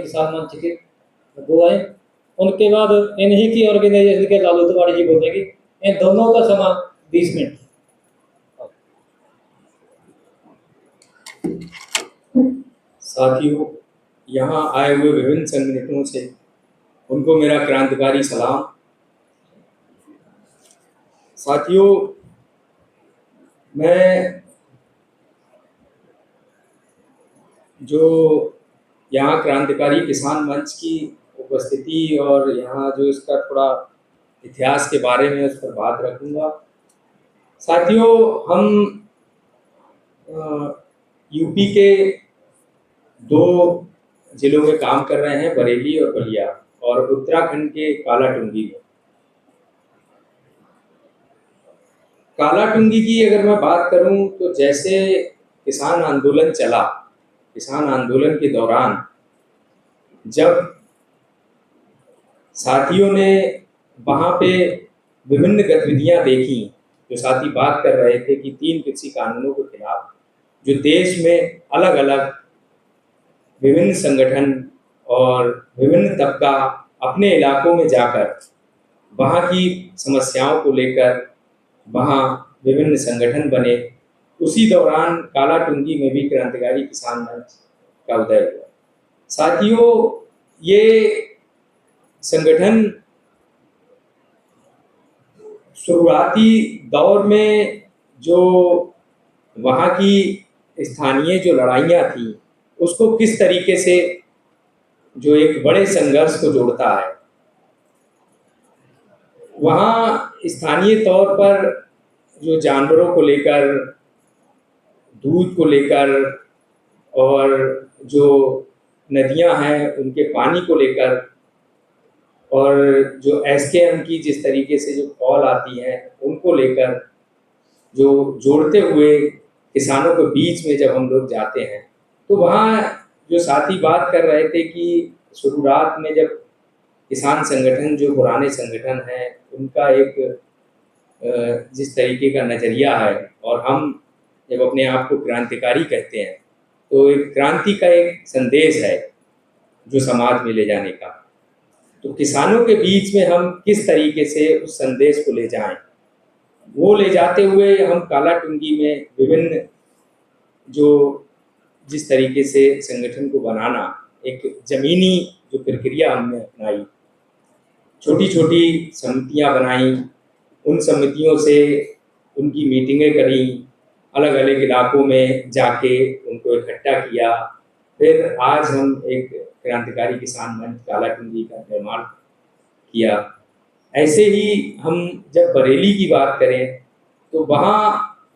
किसान मंच के वो आए। उनके बाद इन्हीं की ऑर्गेनाइजेशन के लालू तिवारी जी बोलेंगे। इन दोनों का समय 20 मिनट। साथियों, यहाँ आए हुए विभिन्न संगठनों से उनको मेरा क्रांतिकारी सलाम। साथियों, मैं जो यहाँ क्रांतिकारी किसान मंच की उपस्थिति और यहाँ जो इसका थोड़ा इतिहास के बारे में उस पर बात रखूँगा। साथियों, हम यूपी के 2 जिलों में काम कर रहे हैं, बरेली और बलिया, और उत्तराखंड के कालाटुंगी में। कालाटुंगी की अगर मैं बात करूं तो जैसे किसान आंदोलन चला, किसान आंदोलन के दौरान जब साथियों ने वहाँ पे विभिन्न गतिविधियां देखी, जो साथी बात कर रहे थे कि 3 कृषि कानूनों के खिलाफ जो देश में अलग अलग विभिन्न संगठन और विभिन्न तबका अपने इलाकों में जाकर वहाँ की समस्याओं को लेकर वहाँ विभिन्न संगठन बने, उसी दौरान कालाटुंगी में भी क्रांतिकारी किसान मंच का उदय हुआ। साथियों, ये संगठन शुरुआती दौर में जो वहाँ की स्थानीय जो लड़ाइयाँ थी, उसको किस तरीके से जो एक बड़े संघर्ष को जोड़ता है। वहाँ स्थानीय तौर पर जो जानवरों को लेकर, दूध को लेकर, और जो नदियां हैं उनके पानी को लेकर, और जो एसकेएम की जिस तरीके से जो कॉल आती है उनको लेकर, जो जोड़ते हुए किसानों के बीच में जब हम लोग जाते हैं तो वहाँ जो साथी बात कर रहे थे कि शुरुआत में जब किसान संगठन जो पुराने संगठन हैं उनका एक जिस तरीके का नज़रिया है, और हम जब अपने आप को क्रांतिकारी कहते हैं तो एक क्रांति का एक संदेश है जो समाज में ले जाने का। तो किसानों के बीच में हम किस तरीके से उस संदेश को ले जाएं, वो ले जाते हुए हम कालाटुंगी में विभिन्न जो जिस तरीके से संगठन को बनाना, एक ज़मीनी जो प्रक्रिया हमने अपनाई, छोटी छोटी समितियां बनाई, उन समितियों से उनकी मीटिंगें करी, अलग अलग इलाकों में जाके उनको इकट्ठा किया, फिर आज हम एक क्रांतिकारी किसान मंच कालाटुंगी का निर्माण किया। ऐसे ही हम जब बरेली की बात करें तो वहाँ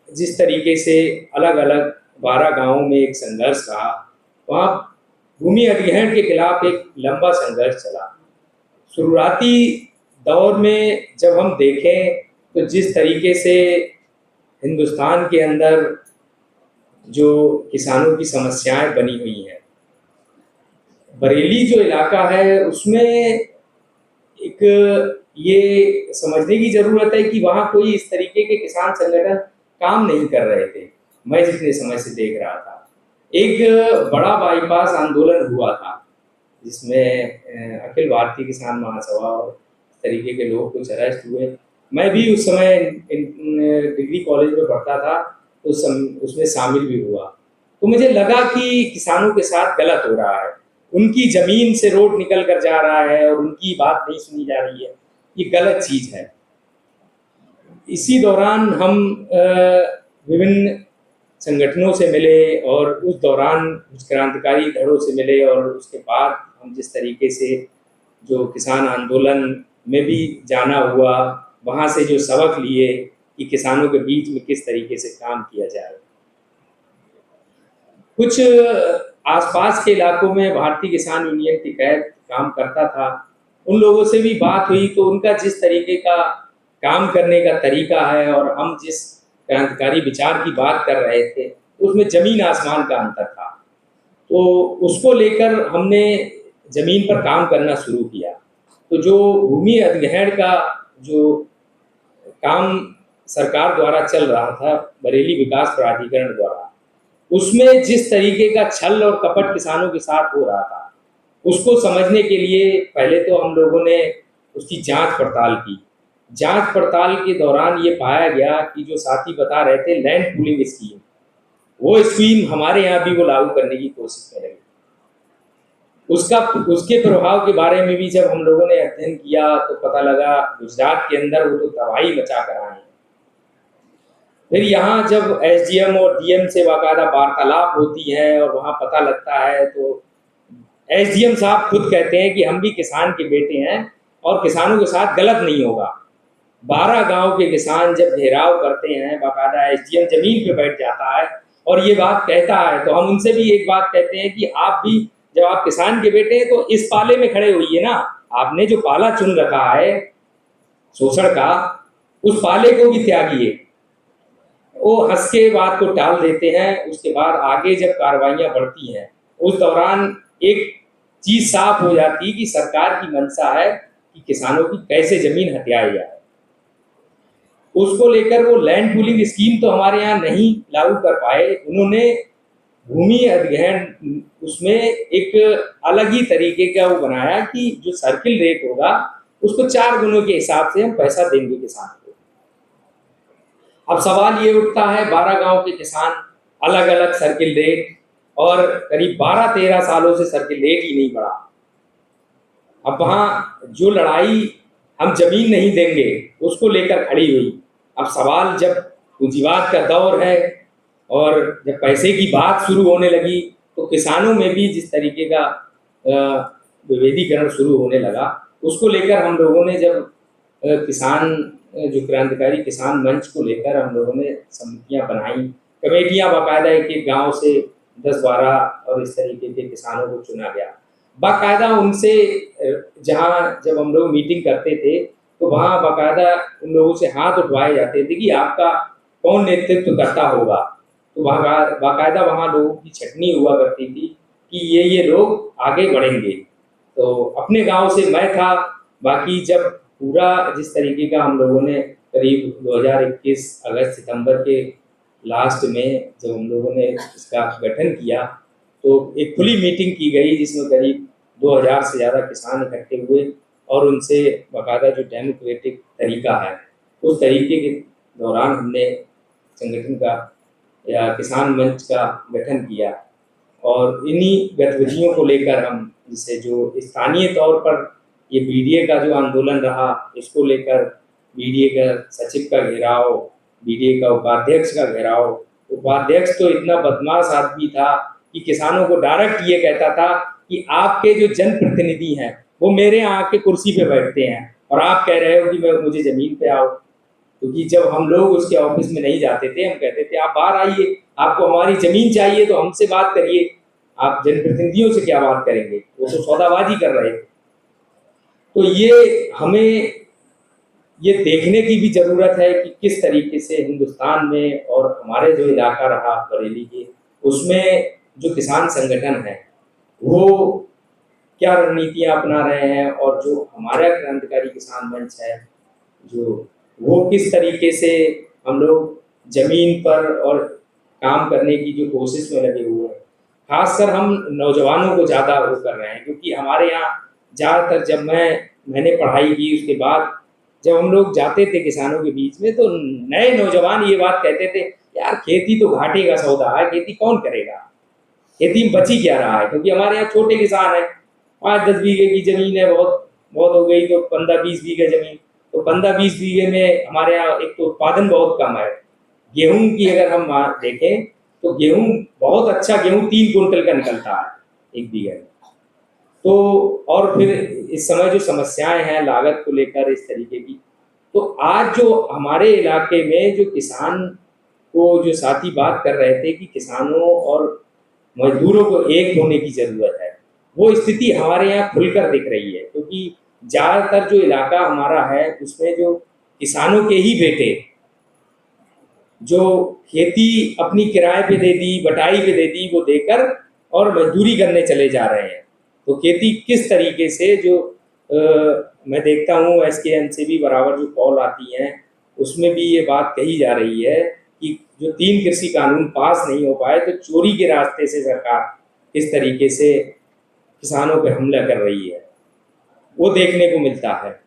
जिस तरीके से अलग अलग 12 गांवों में एक संघर्ष रहा, वहाँ भूमि अधिग्रहण के खिलाफ एक लंबा संघर्ष चला। शुरुआती दौर में जब हम देखें तो जिस तरीके से हिंदुस्तान के अंदर जो किसानों की समस्याएं बनी हुई हैं, बरेली जो इलाका है उसमें एक ये समझने की ज़रूरत है कि वहाँ कोई इस तरीके के किसान संगठन काम नहीं कर रहे थे। मैं जितने समय से देख रहा था, एक बड़ा बाईपास आंदोलन हुआ था जिसमें अखिल भारतीय किसान महासभा और इस तरीके के लोग कुछ अरेस्ट हुए। मैं भी उस समय डिग्री कॉलेज में पढ़ता था तो उसमें शामिल भी हुआ। तो मुझे लगा कि किसानों के साथ गलत हो रहा है, उनकी ज़मीन से रोड निकल कर जा रहा है और उनकी बात नहीं सुनी जा रही है, ये गलत चीज़ है। इसी दौरान हम विभिन्न संगठनों से मिले और उस दौरान कुछ क्रांतिकारी धड़ों से मिले, और उसके बाद हम जिस तरीके से जो किसान आंदोलन में भी जाना हुआ, वहाँ से जो सबक लिए कि किसानों के बीच में किस तरीके से काम किया जाए। कुछ आसपास के इलाकों में भारतीय किसान यूनियन के तहत काम करता था, उन लोगों से भी बात हुई तो उनका जिस तरीके का काम करने का तरीका है और हम जिस क्रांतिकारी विचार की बात कर रहे थे उसमें ज़मीन आसमान का अंतर था। तो उसको लेकर हमने ज़मीन पर काम करना शुरू किया। तो जो भूमि अधिग्रहण का जो काम सरकार द्वारा चल रहा था, बरेली विकास प्राधिकरण द्वारा, उसमें जिस तरीके का छल और कपट किसानों के साथ हो रहा था, उसको समझने के लिए पहले तो हम लोगों ने उसकी जांच पड़ताल की। जांच पड़ताल के दौरान ये पाया गया कि जो साथी बता रहे थे लैंड पूलिंग स्कीम, वो स्कीम हमारे यहाँ भी वो लागू करने की कोशिश कर रहे हैं। उसके प्रभाव के बारे में भी जब हम लोगों ने अध्ययन किया तो पता लगा गुजरात के अंदर वो तो तबाही मचा कर आए हैं। फिर यहाँ जब एसडीएम और डीएम से बाकायदा वार्तालाप होती है और वहाँ पता लगता है, तो एसडीएम साहब खुद कहते हैं कि हम भी किसान के बेटे हैं और किसानों के साथ गलत नहीं होगा। 12 गांव के किसान जब घेराव करते हैं, बाकायदा एसडीएम जमीन पे बैठ जाता है और ये बात कहता है, तो हम उनसे भी एक बात कहते हैं कि आप भी जब आप किसान के बेटे हैं तो इस पाले में खड़े होइए ना। आपने जो पाला चुन रखा है शोषण का, उस पाले को भी त्यागिए। वो हंस के बात को टाल देते हैं। उसके बाद आगे जब कार्रवाइयां बढ़ती हैं, उस दौरान एक चीज साफ हो जाती कि सरकार की मंशा है कि किसानों की कैसे जमीन हथियाई जाए। उसको लेकर वो लैंड पूलिंग स्कीम तो हमारे यहाँ नहीं लागू कर पाए। उन्होंने भूमि अधिग्रहण उसमें एक अलग ही तरीके का वो बनाया कि जो सर्किल रेट होगा उसको 4 गुणों के हिसाब से हम पैसा देंगे किसान को। अब सवाल ये उठता है, 12 गांव के किसान, अलग अलग सर्किल रेट, और करीब 12-13 सालों से सर्किल रेट ही नहीं बढ़ा। अब वहां जो लड़ाई हम जमीन नहीं देंगे उसको लेकर खड़ी हुई। अब सवाल जब पूंजीवाद का दौर है और जब पैसे की बात शुरू होने लगी, तो किसानों में भी जिस तरीके का विभेदीकरण शुरू होने लगा, उसको लेकर हम लोगों ने जब किसान जो क्रांतिकारी किसान मंच को लेकर हम लोगों ने समितियां बनाई, कमेटियां, बाकायदा एक एक गांव से 10-12 और इस तरीके के किसानों को चुना गया। बाकायदा उनसे जहाँ जब हम लोग मीटिंग करते थे तो वहाँ बाकायदा उन लोगों से हाथ उठवाए जाते थे कि आपका कौन नेतृत्व करता होगा। तो बाकायदा वहाँ लोगों की छटनी हुआ करती थी कि ये लोग आगे बढ़ेंगे। तो अपने गांव से मैं था। बाकी जब पूरा जिस तरीके का हम लोगों ने करीब 2021 अगस्त सितंबर के लास्ट में जब हम लोगों ने इसका गठन किया, तो एक खुली मीटिंग की गई जिसमें करीब 2000 से ज़्यादा किसान इकट्ठे हुए और उनसे बाकायदा जो डेमोक्रेटिक तरीका है उस तरीके के दौरान हमने संगठन का या किसान मंच का गठन किया। और इन्हीं गतिविधियों को लेकर हम जैसे जो स्थानीय तौर पर ये बीडीए का जो आंदोलन रहा, इसको लेकर बीडीए का सचिव का घेराव, बीडीए का उपाध्यक्ष का घेराव। उपाध्यक्ष तो इतना बदमाश आदमी था कि किसानों को डायरेक्ट ये कहता था कि आपके जो जनप्रतिनिधि हैं वो मेरे यहाँ आके कुर्सी पे बैठते हैं और आप कह रहे हो कि मुझे जमीन पे आओ। क्योंकि जब हम लोग उसके ऑफिस में नहीं जाते थे, हम कहते थे आप बाहर आइए, आपको हमारी जमीन चाहिए तो हमसे बात करिए, आप जनप्रतिनिधियों से क्या बात करेंगे। वो तो सौदाबाजी कर रहे थे। तो ये हमें ये देखने की भी जरूरत है कि किस तरीके से हिंदुस्तान में और हमारे जो इलाका रहा बरेली के, उसमें जो किसान संगठन है वो क्या रणनीतियां अपना रहे हैं, और जो हमारा क्रांतिकारी किसान मंच है जो वो किस तरीके से हम लोग जमीन पर और काम करने की जो कोशिश में लगे हुए हैं। खासकर हम नौजवानों को ज़्यादा वो कर रहे हैं, क्योंकि हमारे यहाँ ज़्यादातर जब मैंने पढ़ाई की उसके बाद जब हम लोग जाते थे किसानों के बीच में, तो नए नौजवान ये बात कहते थे, यार खेती तो घाटे का सौदा है, खेती कौन करेगा, खेती में बची क्या रहा है। क्योंकि हमारे यहाँ छोटे किसान हैं, 5-10 बीघे की जमीन है, बहुत बहुत हो गई तो 15-20 बीघे जमीन, तो 15-20 बीघे में हमारे यहाँ एक तो उत्पादन बहुत कम है। गेहूं की अगर हम देखें तो गेहूं बहुत अच्छा, गेहूं 3 कुंटल का निकलता है 1 बीघे में। तो और फिर इस समय जो समस्याएं हैं लागत को लेकर इस तरीके की, तो आज जो हमारे इलाके में जो किसान को जो साथी बात कर रहे थे कि किसानों और मजदूरों को एक होने की जरूरत है, वो स्थिति हमारे यहाँ खुलकर दिख रही है। क्योंकि ज़्यादातर जो इलाका हमारा है उसमें जो किसानों के ही बेटे जो खेती अपनी किराए पे दे दी, बटाई पे दे दी, वो देकर और मजदूरी करने चले जा रहे हैं। तो खेती किस तरीके से जो मैं देखता हूँ एसकेएम से भी बराबर जो कॉल आती हैं उसमें भी ये बात कही जा रही है कि जो 3 कृषि कानून पास नहीं हो पाए, तो चोरी के रास्ते से सरकार किस तरीके से किसानों पे हमला कर रही है, वो देखने को मिलता है।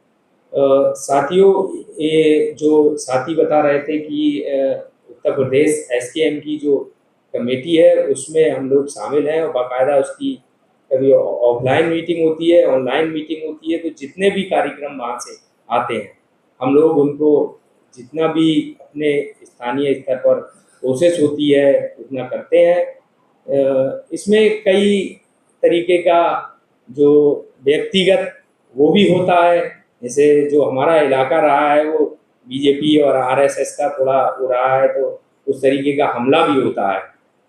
साथियों, ये जो साथी बता रहे थे कि उत्तर प्रदेश एसकेएम की जो कमेटी है उसमें हम लोग शामिल हैं और बाकायदा उसकी कभी ऑफलाइन मीटिंग होती है, ऑनलाइन मीटिंग होती है, तो जितने भी कार्यक्रम वहाँ से आते हैं हम लोग उनको जितना भी अपने स्थानीय स्तर पर कोशिश होती है उतना करते हैं। इसमें कई तरीके का जो व्यक्तिगत वो भी होता है, जैसे जो हमारा इलाका रहा है वो बीजेपी और आरएसएस का थोड़ा वो रहा है, तो उस तरीके का हमला भी होता है।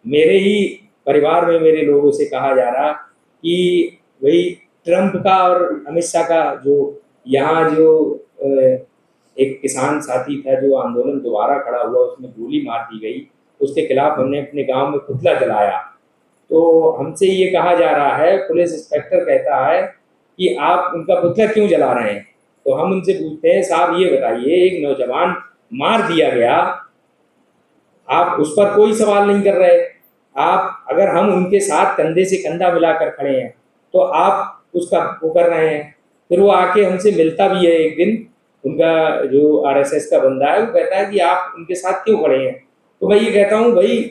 मेरे ही परिवार में मेरे लोगों से कहा जा रहा कि वही ट्रंप का और अमित शाह का जो यहाँ जो एक किसान साथी था जो आंदोलन दोबारा खड़ा हुआ उसमें गोली मार दी गई, उसके खिलाफ हमने अपने गांव में पुतला जलाया। तो हमसे ये कहा जा रहा है, पुलिस इंस्पेक्टर कहता है कि आप उनका पुतला क्यों जला रहे हैं। तो हम उनसे पूछते हैं, साहब ये बताइए, एक नौजवान मार दिया गया, आप उस पर कोई सवाल नहीं कर रहे। आप अगर हम उनके साथ कंधे से कंधा मिलाकर खड़े हैं तो आप उसका वो कर रहे हैं। फिर वो आके हमसे मिलता भी है एक दिन, उनका जो आरएसएस का बंदा है वो कहता है कि आप उनके साथ क्यों खड़े हैं। तो मैं ये कहता हूँ भाई,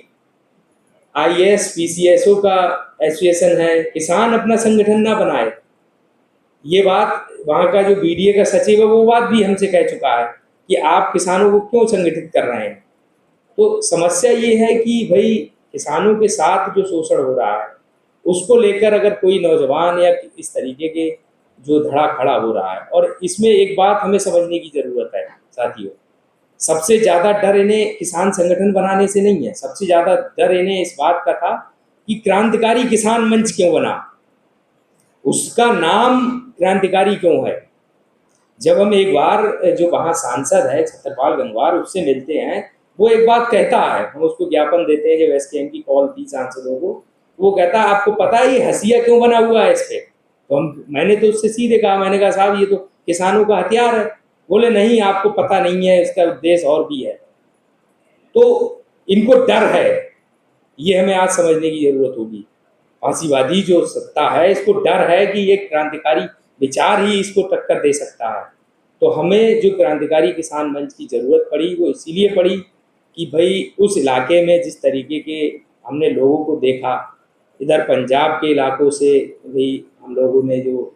आईएएस पीसीएसओ का एसोसिएशन है, किसान अपना संगठन ना बनाए। ये बात वहाँ का जो बीडीए का सचिव है वो बात भी हमसे कह चुका है कि आप किसानों को क्यों संगठित कर रहे हैं। तो समस्या ये है कि भाई किसानों के साथ जो शोषण हो रहा है उसको लेकर अगर कोई नौजवान या इस तरीके के जो धड़ा खड़ा हो रहा है, और इसमें एक बात हमें समझने की जरूरत है साथियों, सबसे ज्यादा डर इन्हें किसान संगठन बनाने से नहीं है, सबसे ज्यादा डर इन्हें इस बात का था कि क्रांतिकारी किसान मंच क्यों बना, उसका नाम क्रांतिकारी क्यों है। जब हम एक बार जो वहाँ सांसद है छत्रपाल गंगवार उससे मिलते हैं, वो एक बात कहता है, हम उसको ज्ञापन देते हैं जब एसकेएम की कॉल थी सांसदों को, वो कहता है आपको पता है ये हसिया क्यों बना हुआ है इस पे। तो मैंने तो उससे सीधे कहा, मैंने कहा साहब ये तो किसानों का हथियार है। बोले नहीं आपको पता नहीं है, इसका उद्देश्य और भी है। तो इनको डर है, ये हमें आज समझने की जरूरत होगी। फांसीवादी जो सत्ता है इसको डर है कि ये क्रांतिकारी विचार ही इसको टक्कर दे सकता है। तो हमें जो क्रांतिकारी किसान मंच की जरूरत पड़ी वो इसीलिए पड़ी कि भाई उस इलाके में जिस तरीके के हमने लोगों को देखा, इधर पंजाब के इलाकों से भी हम लोगों ने जो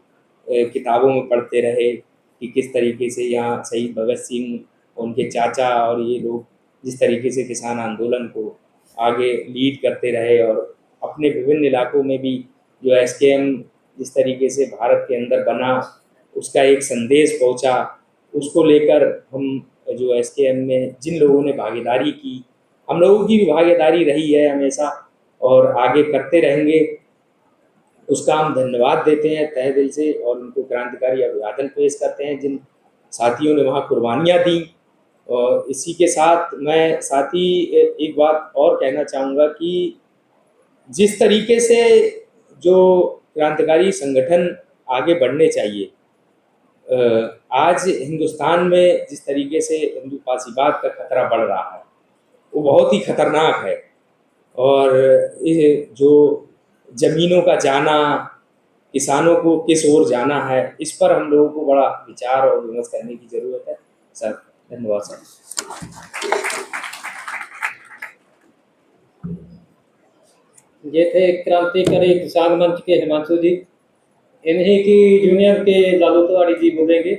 किताबों में पढ़ते रहे कि किस तरीके से यहाँ शहीद भगत सिंह, उनके चाचा और ये लोग जिस तरीके से किसान आंदोलन को आगे लीड करते रहे, और अपने विभिन्न इलाकों में भी जो एसकेएम जिस तरीके से भारत के अंदर बना उसका एक संदेश पहुंचा, उसको लेकर हम जो एसकेएम में जिन लोगों ने भागीदारी की, हम लोगों की भी भागीदारी रही है हमेशा और आगे करते रहेंगे, उसका हम धन्यवाद देते हैं तहे दिल से और उनको क्रांतिकारी अभिवादन पेश करते हैं जिन साथियों ने वहाँ कुर्बानियाँ दी। और इसी के साथ मैं साथी एक बात और कहना चाहूँगा कि जिस तरीके से जो क्रांतिकारी संगठन आगे बढ़ने चाहिए, आज हिंदुस्तान में जिस तरीके से हिंदू फासीवाद का खतरा बढ़ रहा है वो बहुत ही खतरनाक है। और ये जो जमीनों का जाना, किसानों को किस ओर जाना है, इस पर हम लोगों को बड़ा विचार और विमर्श करने की जरूरत है। सर धन्यवाद सर। ये थे क्रांतिकारी किसान मंच के हिमांशु जी, इन्हीं की जूनियर के लालू तिवारी जी बोलेंगे।